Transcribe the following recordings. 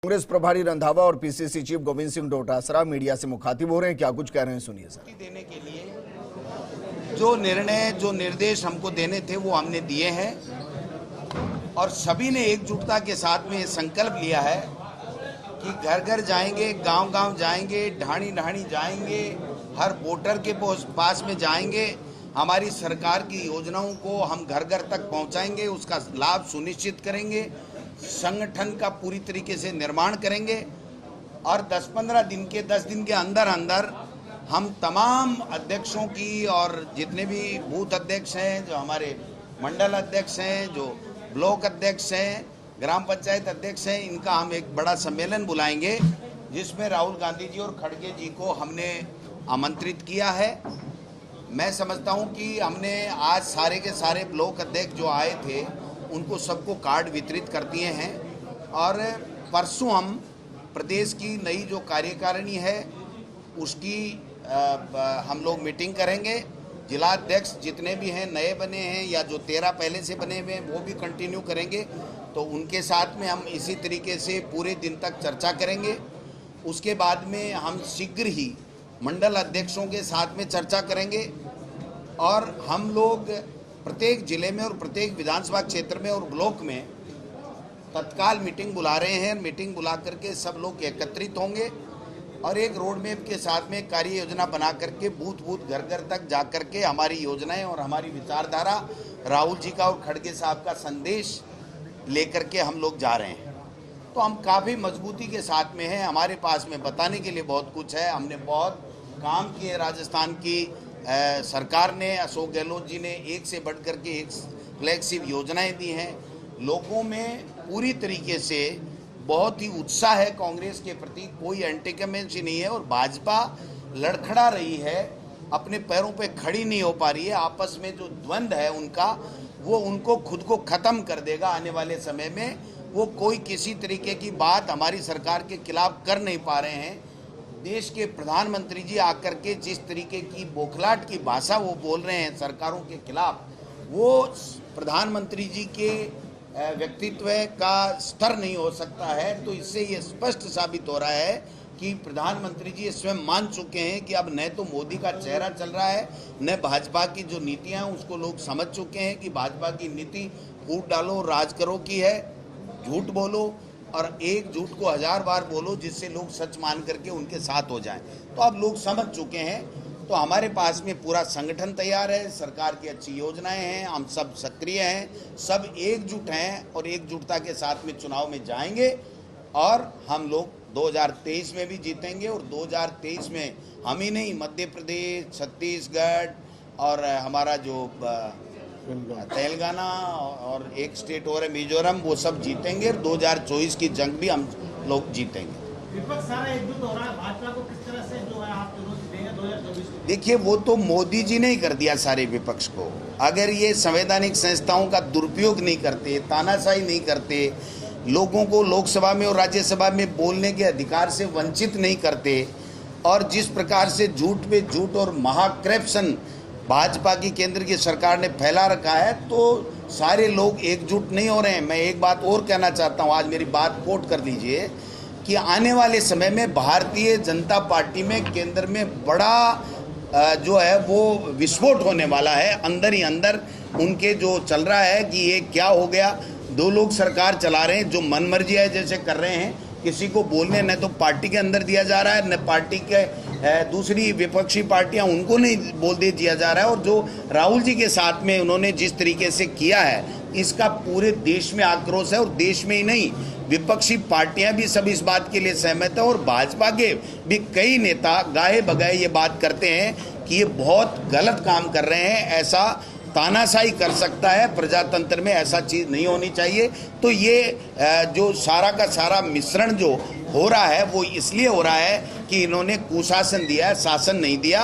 कांग्रेस प्रभारी रंधावा और PCC chief Govind Singh Dotasra media से मुखातिब हो रहे हैं। क्या कुछ कह रहे हैं, सुनिए सर। देने के लिए जो निर्णय जो निर्देश हमको देने थे वो हमने दिए हैं और सभी ने एकजुटता के साथ में ये संकल्प लिया है कि घर घर जाएंगे, गांव गांव जाएंगे, ढाणी ढाणी जाएंगे, हर वोटर के पास में जाएंगे, हमारी सरकार की योजनाओं को हम घर घर तक पहुंचाएंगे, उसका लाभ सुनिश्चित करेंगे, संगठन का पूरी तरीके से निर्माण करेंगे और 10 दिन के अंदर अंदर हम तमाम अध्यक्षों की और जितने भी बूथ अध्यक्ष हैं, जो हमारे मंडल अध्यक्ष हैं, जो ब्लॉक अध्यक्ष हैं, ग्राम पंचायत अध्यक्ष हैं, इनका हम एक बड़ा सम्मेलन बुलाएंगे जिसमें राहुल गांधी जी और खड़गे जी को हमने आमंत्रित किया है। मैं समझता हूं कि हमने आज सारे के सारे ब्लॉक अध्यक्ष जो आए थे उनको सबको कार्ड वितरित कर दिए हैं और परसों हम प्रदेश की नई जो कार्यकारिणी है उसकी हम लोग मीटिंग करेंगे। जिला अध्यक्ष जितने भी हैं नए बने हैं या जो 13 पहले से बने हुए हैं वो भी कंटिन्यू करेंगे, तो उनके साथ में हम इसी तरीके से पूरे दिन तक चर्चा करेंगे। उसके बाद में हम शीघ्र ही मंडल अध्यक्षों के साथ में चर्चा करेंगे और हम लोग प्रत्येक जिले में और प्रत्येक विधानसभा क्षेत्र में और ब्लॉक में तत्काल मीटिंग बुला रहे हैं। मीटिंग बुला करके सब लोग एकत्रित होंगे और एक रोड मैप के साथ में कार्य योजना बना करके बूथ बूथ घर घर तक जा करके हमारी योजनाएं और हमारी विचारधारा, राहुल जी का और खड़गे साहब का संदेश लेकर के हम लोग जा रहे हैं। तो हम काफ़ी मजबूती के साथ में हैं। हमारे पास में बताने के लिए बहुत कुछ है। हमने बहुत काम किए। राजस्थान की सरकार ने, अशोक गहलोत जी ने एक से बढ़ कर के एक फ्लैगशिप योजनाएं दी हैं। लोगों में पूरी तरीके से बहुत ही उत्साह है कांग्रेस के प्रति, कोई एंटीकमेंसी नहीं है और भाजपा लड़खड़ा रही है, अपने पैरों पे खड़ी नहीं हो पा रही है। आपस में जो द्वंद्व है उनका, वो उनको खुद को ख़त्म कर देगा आने वाले समय में। वो कोई किसी तरीके की बात हमारी सरकार के खिलाफ कर नहीं पा रहे हैं। देश के प्रधानमंत्री जी आकर के जिस तरीके की बौखलाहट की भाषा वो बोल रहे हैं सरकारों के खिलाफ, वो प्रधानमंत्री जी के व्यक्तित्व का स्तर नहीं हो सकता है। तो इससे ये स्पष्ट साबित हो रहा है कि प्रधानमंत्री जी स्वयं मान चुके हैं कि अब न तो मोदी का चेहरा चल रहा है, न भाजपा की जो नीतियां हैं उसको लोग समझ चुके हैं कि भाजपा की नीति फूट डालो राज करो की है, झूठ बोलो और एक झूठ को 1000 बार बोलो जिससे लोग सच मान करके उनके साथ हो जाएं। तो अब लोग समझ चुके हैं। तो हमारे पास में पूरा संगठन तैयार है, सरकार की अच्छी योजनाएं हैं, हम सब सक्रिय हैं, सब एकजुट हैं और एकजुटता के साथ में चुनाव में जाएंगे और हम लोग 2023 में भी जीतेंगे। और 2023 में हम ही नहीं, मध्य प्रदेश, छत्तीसगढ़ और हमारा जो तेलंगाना और एक स्टेट और है मिजोरम, वो सब जीतेंगे। 2024 की जंग भी हम लोग जीतेंगे। विपक्ष सारा एकजुट हो रहा है, भाजपा को किस तरह से जो है आप देंगे 2024 को? देखिए, वो तो मोदी जी ने ही कर दिया सारे विपक्ष को। अगर ये संवैधानिक संस्थाओं का दुरुपयोग नहीं करते, तानाशाही नहीं करते, लोगों को लोकसभा में और राज्यसभा में बोलने के अधिकार से वंचित नहीं करते और जिस प्रकार से झूठ पे झूठ और महाकरप्शन भाजपा की केंद्र की सरकार ने फैला रखा है, तो सारे लोग एकजुट नहीं हो रहे हैं। मैं एक बात और कहना चाहता हूं, आज मेरी बात कोट कर लीजिए कि आने वाले समय में भारतीय जनता पार्टी में केंद्र में बड़ा जो है वो विस्फोट होने वाला है। अंदर ही अंदर उनके जो चल रहा है कि ये क्या हो गया, 2 लोग सरकार चला रहे हैं जो मनमर्जी है जैसे कर रहे हैं, किसी को बोलने न तो पार्टी के अंदर दिया जा रहा है, न पार्टी के दूसरी विपक्षी पार्टियां उनको नहीं बोल दे दिया जा रहा है। और जो राहुल जी के साथ में उन्होंने जिस तरीके से किया है, इसका पूरे देश में आक्रोश है और देश में ही नहीं, विपक्षी पार्टियां भी सब इस बात के लिए सहमत है और भाजपा के भी कई नेता गाहे बगाए ये बात करते हैं कि ये बहुत गलत काम कर रहे हैं, ऐसा तानाशाही कर सकता है प्रजातंत्र में, ऐसा चीज़ नहीं होनी चाहिए। तो ये जो सारा का सारा मिश्रण जो हो रहा है वो इसलिए हो रहा है कि इन्होंने कुशासन दिया है, शासन नहीं दिया,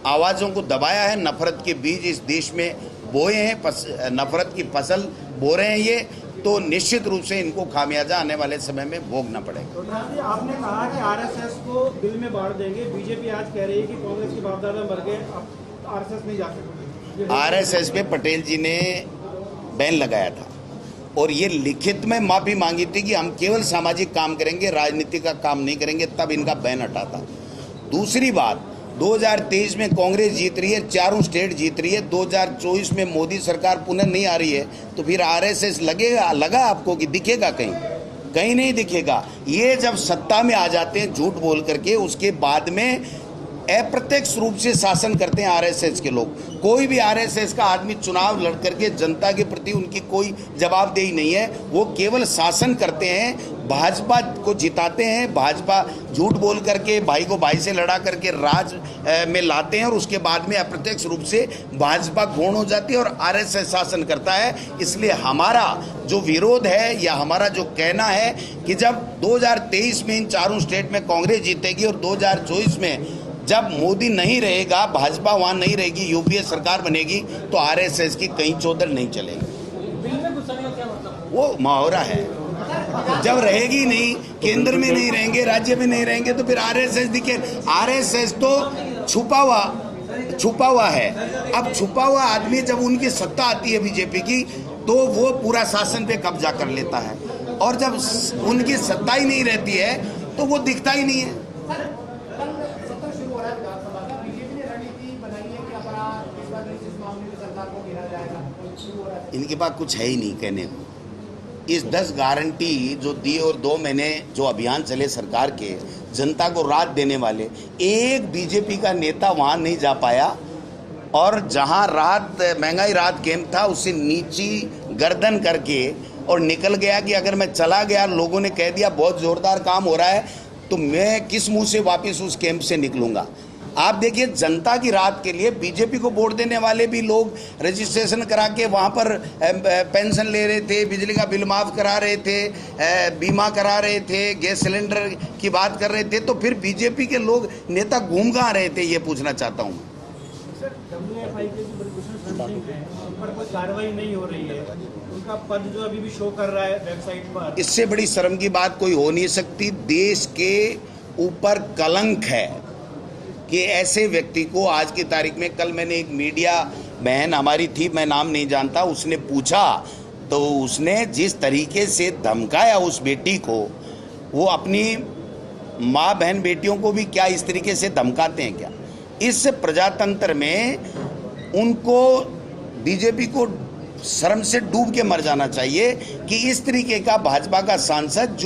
आवाज़ों को दबाया है, नफरत के बीज इस देश में बोए हैं, नफरत की फसल बो रहे हैं ये। तो निश्चित रूप से इनको खामियाजा आने वाले समय में भोगना पड़ेगा। आपने कहा कि आरएसएस को दिल में बांट देंगे, बीजेपी आज कह रही है कि कांग्रेस के बाप दादा मर गए, अब आरएसएस नहीं जा सकते। आरएसएस पे पटेल जी ने बैन लगाया था और ये लिखित में माफ़ी मांगी थी कि हम केवल सामाजिक काम करेंगे, राजनीति का काम नहीं करेंगे, तब इनका बैन हटा था। दूसरी बात, 2023 में कांग्रेस जीत रही है, चारों स्टेट जीत रही है, 2024 में मोदी सरकार पुनः नहीं आ रही है, तो फिर आरएसएस लगा आपको कि दिखेगा कहीं? कहीं नहीं दिखेगा। ये जब सत्ता में आ जाते हैं झूठ बोल करके, उसके बाद में अप्रत्यक्ष रूप से शासन करते हैं आरएसएस के लोग। कोई भी आरएसएस का आदमी चुनाव लड़ करके जनता के प्रति उनकी कोई जवाबदेही नहीं है, वो केवल शासन करते हैं, भाजपा को जिताते हैं, भाजपा झूठ बोल करके भाई को भाई से लड़ा करके राज में लाते हैं और उसके बाद में अप्रत्यक्ष रूप से भाजपा गौण हो जाती है और आरएसएस शासन करता है। इसलिए हमारा जो विरोध है या हमारा जो कहना है कि जब 2023 में इन चारों स्टेट में कांग्रेस जीतेगी और 2024 में जब मोदी नहीं रहेगा, भाजपा वहाँ नहीं रहेगी, यूपीए सरकार बनेगी, तो आरएसएस की कहीं चौधर नहीं चलेगी। वो मुहावरा है, जब रहेगी नहीं, केंद्र में नहीं रहेंगे, राज्य में नहीं रहेंगे, तो फिर आरएसएस दिखे। आरएसएस तो छुपा हुआ है। अब छुपा हुआ आदमी जब उनकी सत्ता आती है बीजेपी की, तो वो पूरा शासन पे कब्जा कर लेता है, और जब उनकी सत्ता ही नहीं रहती है तो वो दिखता ही नहीं है। इनके पास कुछ है ही नहीं कहने को। इस 10 गारंटी जो दी और 2 महीने जो अभियान चले सरकार के, जनता को राहत देने वाले, एक बीजेपी का नेता वहाँ नहीं जा पाया, और जहाँ राहत महंगाई राहत कैंप था उससे नीची गर्दन करके और निकल गया कि अगर मैं चला गया, लोगों ने कह दिया बहुत ज़ोरदार काम हो रहा है, तो मैं किस मुंह से वापस उस कैंप से निकलूँगा। आप देखिए, जनता की राहत के लिए बीजेपी को वोट देने वाले भी लोग रजिस्ट्रेशन करा के वहाँ पर पेंशन ले रहे थे, बिजली का बिल माफ़ करा रहे थे, बीमा करा रहे थे, गैस सिलेंडर की बात कर रहे थे, तो फिर बीजेपी के लोग नेता घूम कहाँ रहे थे, ये पूछना चाहता हूँ। पर कोई कार्रवाई नहीं हो रही है, उनका पद जो अभी भी शो कर रहा है वेबसाइट पर। इससे बड़ी शर्म की बात कोई हो नहीं सकती। देश के ऊपर कलंक है कि ऐसे व्यक्ति को आज की तारीख में, कल मैंने एक मीडिया बहन हमारी थी, मैं नाम नहीं जानता, उसने पूछा, तो उसने जिस तरीके से धमकाया उस बेटी को, वो अपनी माँ बहन बेटियों को भी क्या इस तरीके से धमकाते हैं क्या? इस प्रजातंत्र में उनको, बीजेपी को शर्म से डूब के मर जाना चाहिए कि इस तरीके का भाजपा का सांसद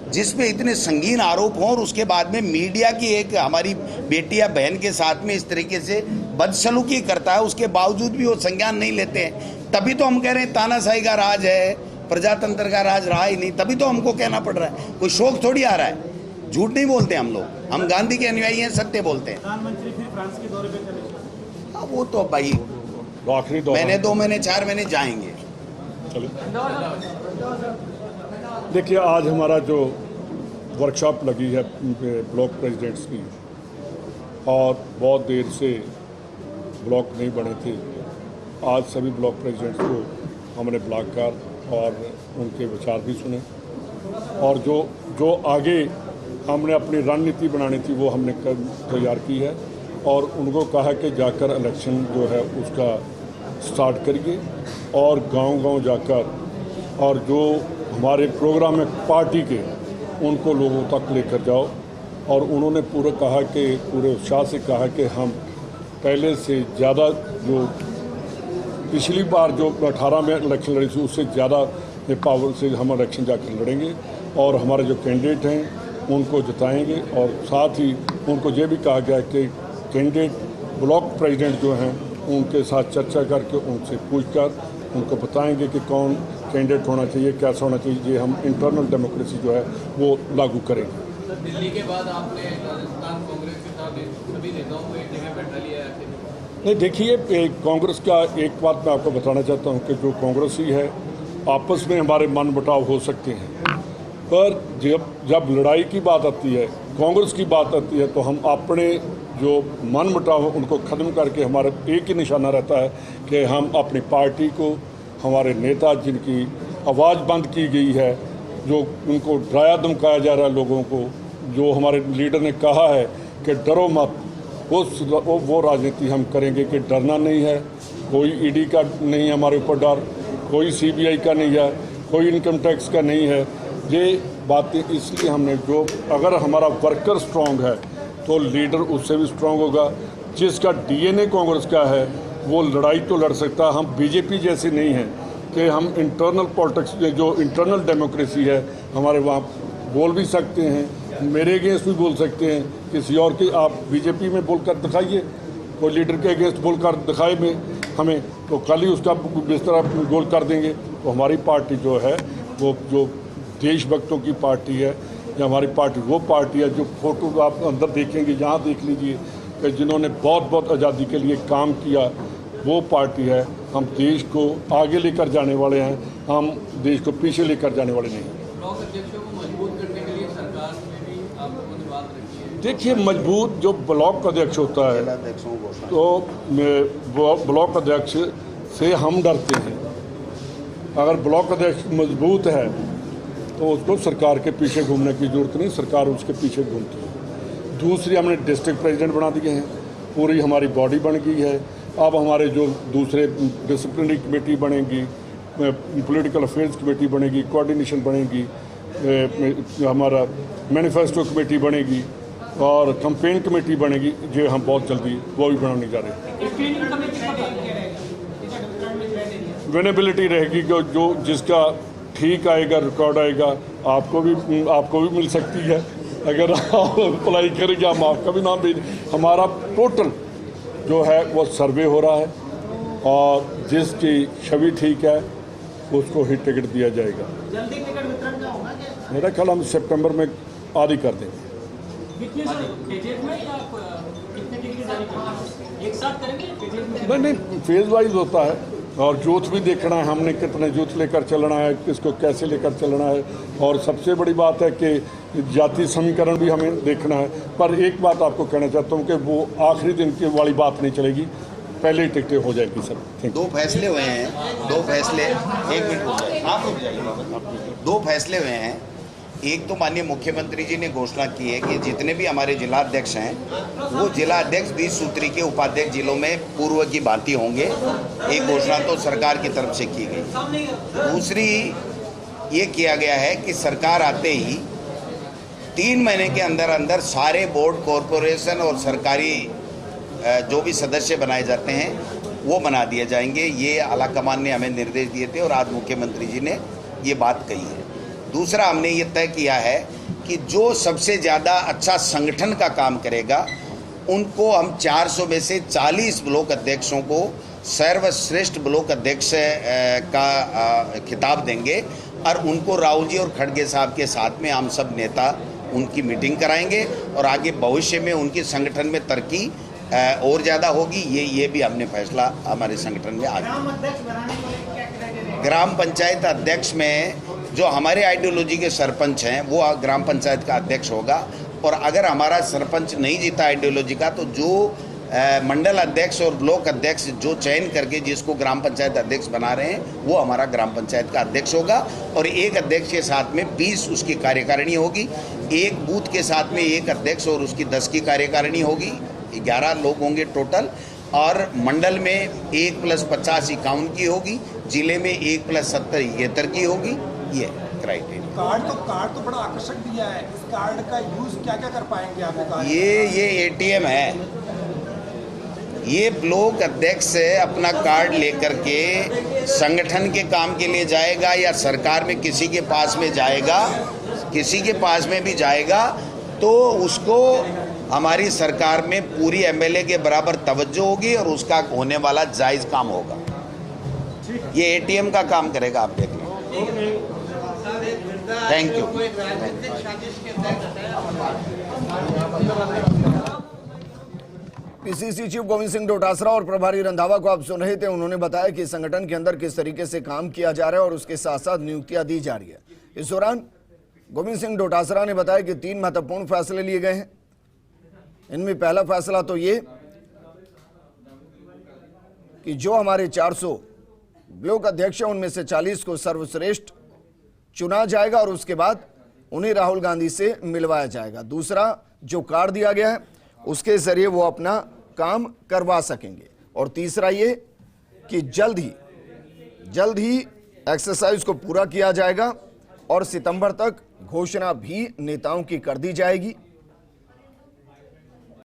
जिस पे इतने संगीन आरोप हों और उसके बाद में मीडिया की एक हमारी बेटी या बहन के साथ में इस तरीके से बदसलूकी करता है, उसके बावजूद भी वो संज्ञान नहीं लेते हैं। तभी तो हम कह रहे हैं तानाशाही का राज है, प्रजातंत्र का राज रहा ही नहीं, तभी तो हमको कहना पड़ रहा है। कोई शौक थोड़ी आ रहा है, झूठ नहीं बोलते हम लोग, हम गांधी के अनुयायी हैं, सत्य बोलते हैं। प्रधानमंत्री फिर फ्रांस के दौरे पे चले, वो तो भाई आखिरी महीने 2 महीने 4 महीने जाएंगे। देखिए, आज हमारा जो वर्कशॉप लगी है ब्लॉक प्रेसिडेंट्स की, और बहुत देर से ब्लॉक नहीं बने थे, आज सभी ब्लॉक प्रेसिडेंट्स को हमने ब्लॉक कर और उनके विचार भी सुने, और जो आगे हमने अपनी रणनीति बनानी थी वो हमने तैयार की है, और उनको कहा कि जाकर इलेक्शन जो है उसका स्टार्ट करिए और गांव-गांव जाकर, और जो हमारे प्रोग्राम है पार्टी के, उनको लोगों तक लेकर जाओ। और उन्होंने पूरा कहा कि पूरे उत्साह से कहा कि हम पहले से ज़्यादा, जो पिछली बार जो 18 में इलेक्शन लड़ी थी उससे ज़्यादा पावर से हम इलेक्शन जाकर लड़ेंगे, और हमारे जो कैंडिडेट हैं उनको जिताएंगे। और साथ ही उनको ये भी कहा गया कि कैंडिडेट ब्लॉक प्रेसिडेंट जो हैं उनके साथ चर्चा करके उनसे पूछकर उनको बताएंगे कि कौन कैंडिडेट होना चाहिए, कैसा होना चाहिए। ये हम इंटरनल डेमोक्रेसी जो है वो लागू करेंगे। दिल्ली के बाद आपने राजस्थान कांग्रेस के सभी नेताओं को एक जगह बैठा लिया है। नहीं, देखिए, कांग्रेस का एक बात मैं आपको बताना चाहता हूँ कि जो कांग्रेसी है आपस में हमारे मन मुटाव हो सकते हैं, पर जब लड़ाई की बात आती है, कांग्रेस की बात आती है, तो हम अपने जो मन मुटाव उनको ख़त्म करके हमारा एक ही निशाना रहता है कि हम अपनी पार्टी को, हमारे नेता जिनकी आवाज़ बंद की गई है, जो उनको डराया धमकाया जा रहा है लोगों को, जो हमारे लीडर ने कहा है कि डरो मत, वो राजनीति हम करेंगे कि डरना नहीं है। कोई ईडी का नहीं है हमारे ऊपर डर, कोई सीबीआई का नहीं है, कोई इनकम टैक्स का नहीं है। ये बातें इसलिए हमने, जो अगर हमारा वर्कर स्ट्रांग है तो लीडर उससे भी स्ट्रांग होगा। जिसका डीएनए कांग्रेस का है वो लड़ाई तो लड़ सकता है। हम बीजेपी जैसे नहीं हैं कि हम इंटरनल पॉलिटिक्स, जो इंटरनल डेमोक्रेसी है हमारे, वहाँ बोल भी सकते हैं, मेरे अगेंस्ट भी बोल सकते हैं, किसी और के। आप बीजेपी में बोलकर दिखाइए, कोई लीडर के अगेंस्ट बोलकर दिखाए में हमें, तो कल ही उसका बिस्तरा गोल कर देंगे। तो हमारी पार्टी जो है वो जो देशभक्तों की पार्टी है, या हमारी पार्टी वो पार्टी है जो फोटो आप अंदर देखेंगे, यहाँ देख लीजिए कि जिन्होंने बहुत बहुत आज़ादी के लिए काम किया, वो पार्टी है। हम देश को आगे लेकर जाने वाले हैं, हम देश को पीछे लेकर जाने वाले नहीं। ब्लॉक अध्यक्षों को मजबूत करने के लिए सरकार में भी आप लोगों ने बात रखी है। देखिए, मजबूत जो ब्लॉक अध्यक्ष होता है तो ब्लॉक अध्यक्ष से हम डरते हैं। अगर ब्लॉक अध्यक्ष मजबूत है तो उसको सरकार के पीछे घूमने की जरूरत नहीं, सरकार उसके पीछे घूमती है। दूसरी, हमने डिस्ट्रिक्ट प्रेसिडेंट बना दिए हैं, पूरी हमारी बॉडी बन गई है। अब हमारे जो दूसरे डिसिप्लिनरी कमेटी बनेगी, पॉलिटिकल अफेयर्स कमेटी बनेगी, कोऑर्डिनेशन बनेगी, हमारा मैनिफेस्टो कमेटी बनेगी और कैंपेन कमेटी बनेगी, जो हम बहुत जल्दी वो भी बनाने जा रहे हैं। विनेबिलिटी रहेगी, जो जिसका ठीक आएगा, रिकॉर्ड आएगा, आपको भी मिल सकती है। अगर आप अप्लाई करेंगे हम आपका भी नाम भेज। हमारा टोटल जो है वो सर्वे हो रहा है और जिसकी छवि ठीक है उसको ही टिकट दिया जाएगा। जल्दी टिकट वितरण का होगा क्या? मेरा ख्याल हम सितंबर में आदि कर देंगे। एक साथ करेंगे? नहीं, फेज वाइज होता है और यूथ भी देखना है, हमने कितने यूथ लेकर चलना है, किसको कैसे लेकर चलना है। और सबसे बड़ी बात है कि जाति समीकरण भी हमें देखना है। पर एक बात आपको कहना चाहता हूँ कि वो आखिरी दिन की वाली बात नहीं चलेगी, पहले ही टिकटें हो जाएगी सर। दो फैसले हुए हैं, दो फैसले, एक मिनट रुक जाइए, आप रुक जाइए। दो फैसले हुए हैं। एक तो माननीय मुख्यमंत्री जी ने घोषणा की है कि जितने भी हमारे जिलाध्यक्ष हैं वो जिलाध्यक्ष 20 सूत्री के उपाध्यक्ष जिलों में पूर्व की भांति होंगे। एक घोषणा तो सरकार की तरफ से की गई। दूसरी ये किया गया है कि सरकार आते ही 3 महीने के अंदर अंदर सारे बोर्ड, कॉरपोरेशन और सरकारी जो भी सदस्य बनाए जाते हैं वो बना दिए जाएंगे। ये आलाकमान ने हमें निर्देश दिए थे और आज मुख्यमंत्री जी ने ये बात कही है। दूसरा, हमने ये तय किया है कि जो सबसे ज़्यादा अच्छा संगठन का काम करेगा उनको हम 400 में से 40 ब्लॉक अध्यक्षों को सर्वश्रेष्ठ ब्लॉक अध्यक्ष का खिताब देंगे और उनको राहुल जी और खड़गे साहब के साथ में हम सब नेता उनकी मीटिंग कराएंगे और आगे भविष्य में उनकी संगठन में तरक्की और ज़्यादा होगी। ये भी हमने फैसला हमारे संगठन में आ गया। ग्राम पंचायत अध्यक्ष में जो हमारे आइडियोलॉजी के सरपंच हैं वो ग्राम पंचायत का अध्यक्ष होगा और अगर हमारा सरपंच नहीं जीता आइडियोलॉजी का तो जो मंडल अध्यक्ष और ब्लॉक अध्यक्ष जो चयन करके जिसको ग्राम पंचायत अध्यक्ष बना रहे हैं वो हमारा ग्राम पंचायत का अध्यक्ष होगा और एक अध्यक्ष के साथ में 20 उसकी कार्यकारिणी होगी। एक बूथ के साथ में एक अध्यक्ष और उसकी 10 की कार्यकारिणी होगी। 11 लोग होंगे टोटल और मंडल में 1 + 50 51 की होगी, जिले में 1 + 70 73 की होगी। ये क्राइटेरिया। कार्ड तो बड़ा आकर्षक दिया है। इस कार्ड का यूज क्या क्या कर पाएंगे आप? ये एटीएम है। ये ब्लॉक अध्यक्ष अपना कार्ड लेकर के संगठन के काम के लिए जाएगा या सरकार में किसी के पास में जाएगा, किसी के पास में भी जाएगा तो उसको हमारी सरकार में पूरी एमएलए के बराबर तवज्जो होगी और उसका होने वाला जायज़ काम होगा। ये एटीएम का काम करेगा, आप देख लें। Thank you. PCC chief Govind Singh Dotasra और प्रभारी रंधावा को आप सुन रहे थे। उन्होंने बताया कि संगठन के अंदर किस तरीके से काम किया जा रहा है और उसके साथ साथ नियुक्तियां दी जा रही है। इस दौरान गोविंद सिंह डोटासरा ने बताया कि 3 महत्वपूर्ण फैसले लिए गए हैं। इनमें पहला फैसला तो ये कि जो हमारे 400 ब्लॉक अध्यक्ष हैं उनमें से 40 को सर्वश्रेष्ठ चुना जाएगा और उसके बाद उन्हें राहुल गांधी से मिलवाया जाएगा। दूसरा, जो कार्ड दिया गया है उसके जरिए वो अपना काम करवा सकेंगे। और तीसरा ये कि जल्द ही एक्सरसाइज को पूरा किया जाएगा और सितंबर तक घोषणा भी नेताओं की कर दी जाएगी।